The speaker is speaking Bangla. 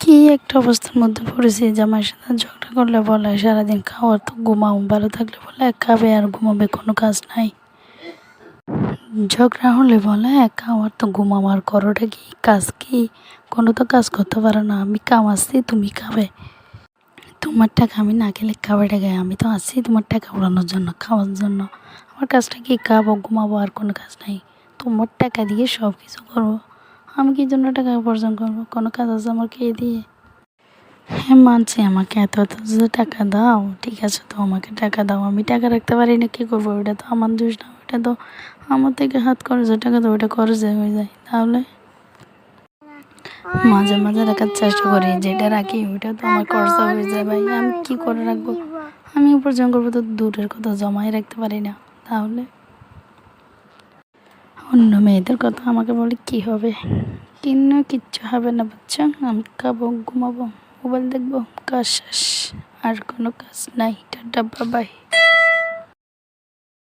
কি একটা অবস্থার মধ্যে পড়েছি, জামাইয়ের সাথে ঝগড়া করলে বলে সারাদিন খাওয়ার তো ঘুমাও, ভালো থাকলে বলে খাবে আর ঘুমাবে, কোনো কাজ নাই। ঝগড়া হলে বলে খাওয়ার তো ঘুমাও আর করোটা কি কাজ, কি কোনো তো কাজ করতে পারো না, আমি কামাচ্ছি তুমি খাবে, তোমার টাকা আমি না খেলে খাবে টাকা, আমি তো আসছি তোমার টাকা উড়ানোর জন্য, খাওয়ার জন্য। আমার কাজটা কি খাবো ঘুমাবো আর কোনো কাজ নাই, তোমার টাকা দিয়ে সব কিছু করবো, আমি কি জন্য টাকা উপার্জন করবো, কোনো কাজ আছে আমার কে দিয়ে? হ্যাঁ মানছি, আমাকে এত এত যে টাকা দাও, ঠিক আছে তো আমাকে টাকা দাও, আমি টাকা রাখতে পারি না কী করবো, ওইটা তো আমার দোষ না, ওইটা তো আমার থেকে হাত খরচে টাকা, তো ওইটা খরচে হয়ে যায়। তাহলে মাঝে মাঝে রাখার চেষ্টা করি, যেটা রাখি ওইটা তো আমার খরচা হয়ে যায় ভাই, আমি কী করে রাখবো, আমি উপার্জন করবো তো দূরের কথা, জমাই রাখতে পারি না। তাহলে অন্য মেয়েদের কথা আমাকে বলে কী হবে, কিচ্ছু হবে না বাচ্চা, আমি খাবো ঘুমাবো মোবাইল দেখবো, কাজ শেষ, আর কোনো কাজ নাই, টাটা বাই বাই।